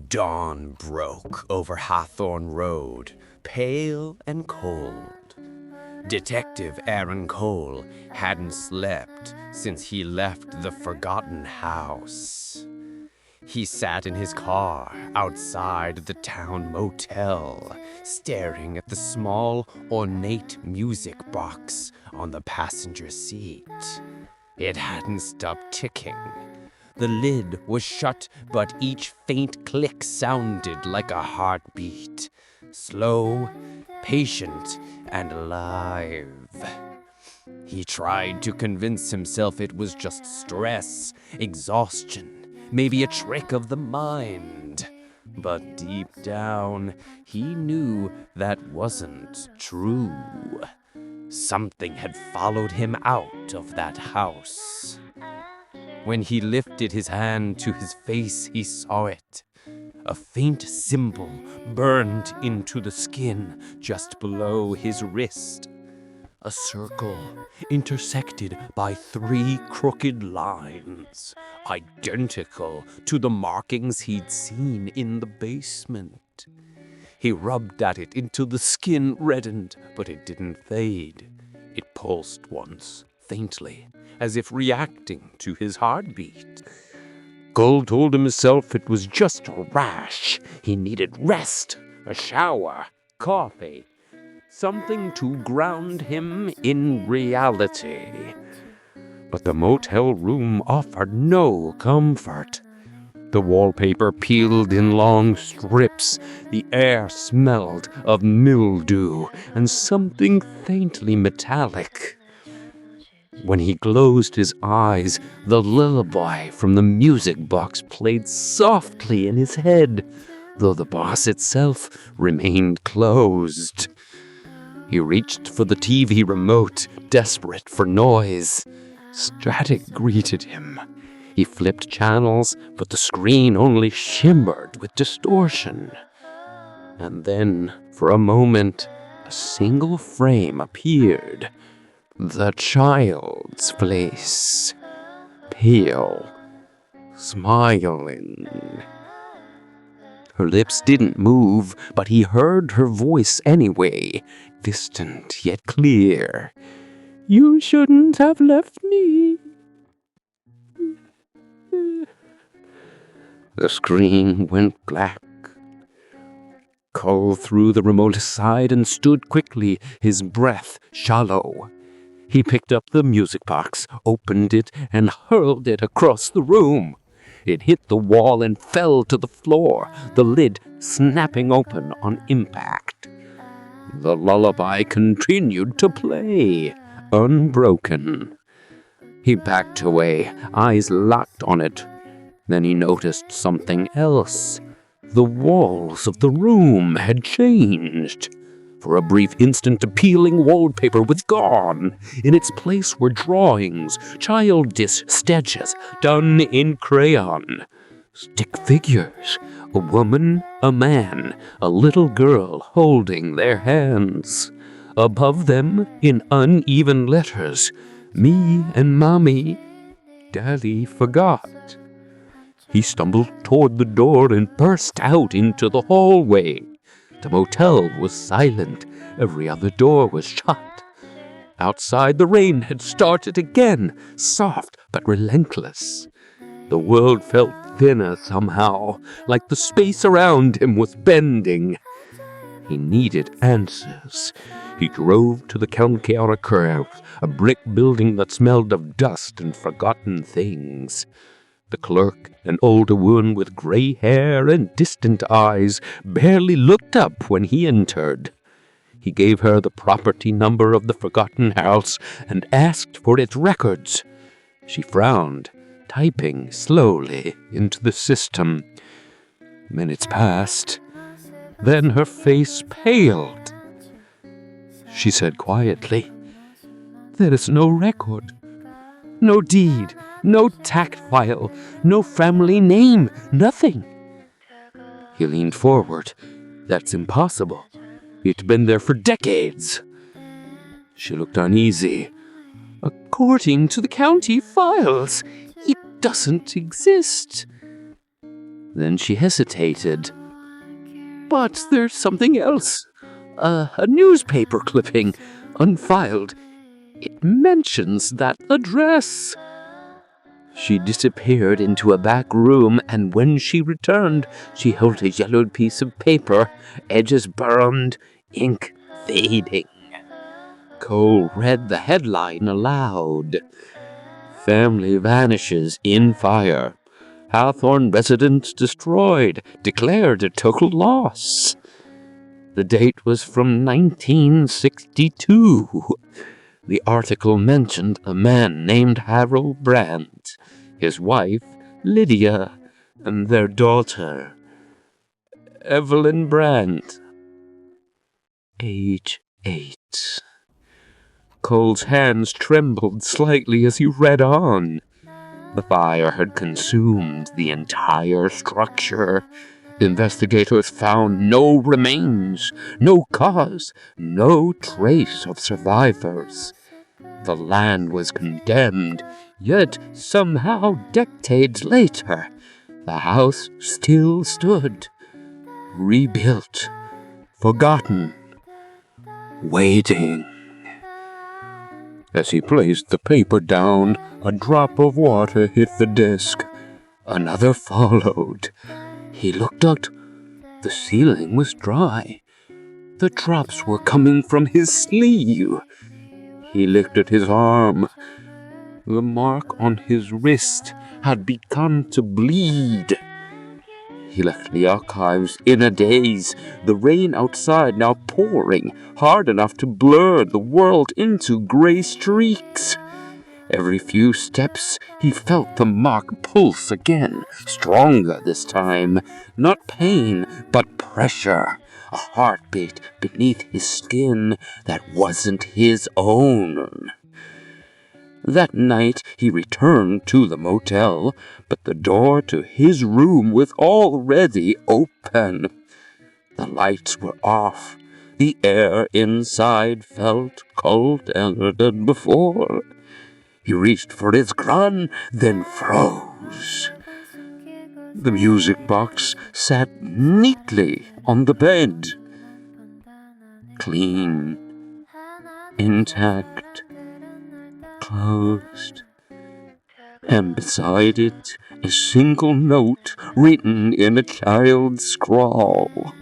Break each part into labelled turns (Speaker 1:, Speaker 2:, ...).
Speaker 1: Dawn broke over Hawthorne Road, pale and cold. Detective Aaron Cole hadn't slept since he left the forgotten house. He sat in his car outside the town motel, staring at the small, ornate music box on the passenger seat. It hadn't stopped ticking. The lid was shut, but each faint click sounded like a heartbeat. Slow, patient, and alive. He tried to convince himself it was just stress, exhaustion, maybe a trick of the mind. But deep down, he knew that wasn't true. Something had followed him out of that house. When he lifted his hand to his face, he saw it. A faint symbol burned into the skin just below his wrist. A circle intersected by 3 crooked lines, identical to the markings he'd seen in the basement. He rubbed at it until the skin reddened, but it didn't fade. It pulsed once, faintly, as if reacting to his heartbeat. Cole told himself it was just a rash. He needed rest, a shower, coffee, something to ground him in reality. But the motel room offered no comfort. The wallpaper peeled in long strips. The air smelled of mildew and something faintly metallic. When he closed his eyes, the lullaby from the music box played softly in his head, though the box itself remained closed. He reached for the TV remote, desperate for noise. Static greeted him. He flipped channels, but the screen only shimmered with distortion. And then, for a moment, a single frame appeared. The child's face, pale, smiling. Her lips didn't move, but he heard her voice anyway, distant yet clear. "You shouldn't have left me." The screen went black. Cole threw the remote aside and stood quickly, his breath shallow. He picked up the music box, opened it, and hurled it across the room. It hit the wall and fell to the floor, the lid snapping open on impact. The lullaby continued to play, unbroken. He backed away, eyes locked on it. Then he noticed something else. The walls of the room had changed. For a brief instant, the peeling wallpaper was gone. In its place were drawings, childish sketches done in crayon. Stick figures, a woman, a man, a little girl holding their hands. Above them, in uneven letters, "Me and Mommy, Daddy forgot." He stumbled toward the door and burst out into the hallway. The motel was silent. Every other door was shut. Outside, the rain had started again, soft but relentless. The world felt thinner somehow, like the space around him was bending. He needed answers. He drove to the Calcare, a brick building that smelled of dust and forgotten things. The clerk, an older woman with gray hair and distant eyes, barely looked up when he entered. He gave her the property number of the forgotten house and asked for its records. She frowned, typing slowly into the system. Minutes passed. Then her face paled. She said quietly, "There is no record. No deed, no tax file, no family name, nothing." He leaned forward. "That's impossible. It's been there for decades." She looked uneasy. "According to the county files, it doesn't exist."
Speaker 2: Then she hesitated. "But there's something else. A newspaper clipping, unfiled. It mentions that address." She disappeared into a back room, and when she returned, she held a yellowed piece of paper, edges burned, ink fading. Cole read the headline aloud. "Family vanishes in fire. Hawthorne residence destroyed. Declared a total loss." The date was from 1962. The article mentioned a man named Harold Brandt, his wife, Lydia, and their daughter, Evelyn Brandt, age 8. Cole's hands trembled slightly as he read on. The fire had consumed the entire structure. Investigators found no remains, no cause, no trace of survivors. The land was condemned, yet somehow decades later, the house still stood, rebuilt, forgotten, waiting. As he placed the paper down, a drop of water hit the desk. Another followed. He looked up. The ceiling was dry. The drops were coming from his sleeve. He lifted his arm. The mark on his wrist had begun to bleed. He left the archives in a daze, the rain outside now pouring, hard enough to blur the world into gray streaks. Every few steps, he felt the mark pulse again, stronger this time. Not pain, but pressure, a heartbeat beneath his skin that wasn't his own. That night he returned to the motel, but the door to his room was already open. The lights were off. The air inside felt colder than before. He reached for his gun, then froze. The music box sat neatly on the bed. Clean, intact, closed. And beside it, a single note written in a child's scrawl.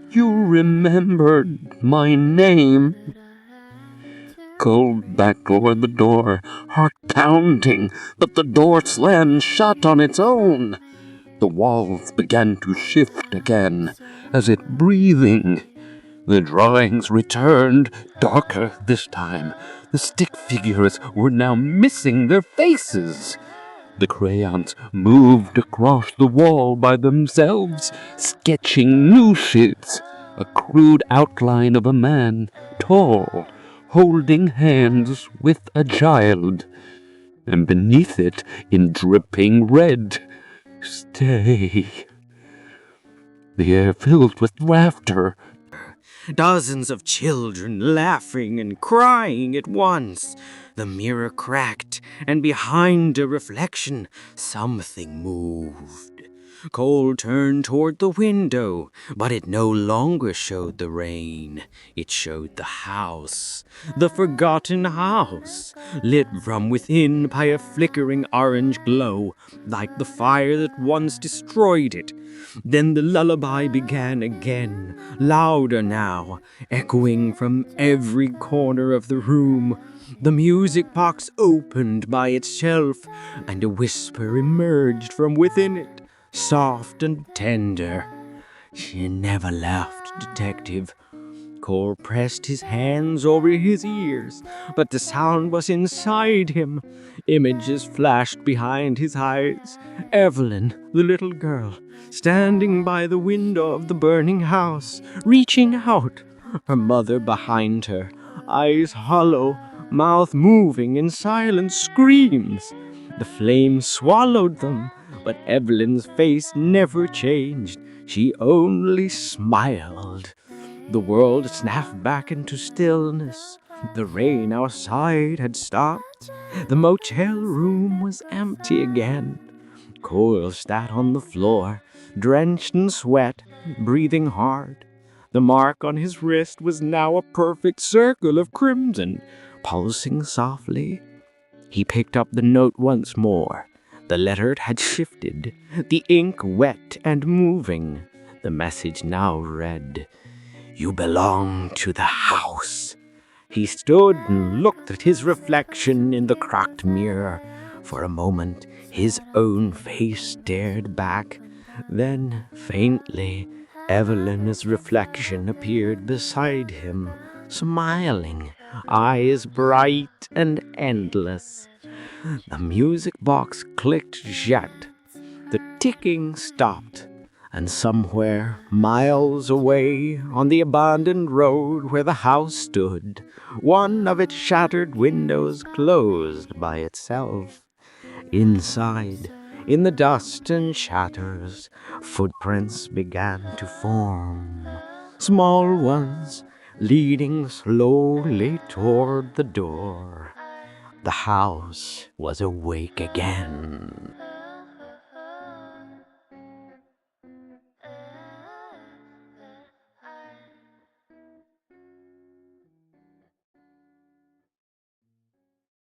Speaker 2: "You remembered my name." Cole backed toward the door, heart pounding, but the door slammed shut on its own. The walls began to shift again, as if breathing. The drawings returned, darker this time. The stick figures were now missing their faces. The crayons moved across the wall by themselves, sketching new shapes. A crude outline of a man, tall, holding hands with a child. And beneath it, in dripping red, "Stay." The air filled with laughter.
Speaker 1: Dozens of children laughing and crying at once. The mirror cracked, and behind a reflection, something moved. Cole turned toward the window, but it no longer showed the rain. It showed the house, the forgotten house, lit from within by a flickering orange glow, like the fire that once destroyed it. Then the lullaby began again, louder now, echoing from every corner of the room. The music box opened by its shelf, and a whisper emerged from within it, soft and tender. "She never left, Detective." Cole pressed his hands over his ears, but the sound was inside him. Images flashed behind his eyes. Evelyn, the little girl, standing by the window of the burning house, reaching out. Her mother behind her, eyes hollow, mouth moving in silent screams. The flames swallowed them, but Evelyn's face never changed. She only smiled. The world snapped back into stillness. The rain outside had stopped. The motel room was empty again. Cole sat on the floor, drenched in sweat, breathing hard. The mark on his wrist was now a perfect circle of crimson, pulsing softly. He picked up the note once more. The letter had shifted, the ink wet and moving. The message now read, "You belong to the house." He stood and looked at his reflection in the cracked mirror. For a moment, his own face stared back. Then, faintly, Evelyn's reflection appeared beside him, smiling, eyes bright and endless. The music box clicked shut. The ticking stopped, and somewhere, miles away, on the abandoned road where the house stood, one of its shattered windows closed by itself. Inside, in the dust and shatters, footprints began to form. Small ones, leading slowly toward the door. The house was awake again.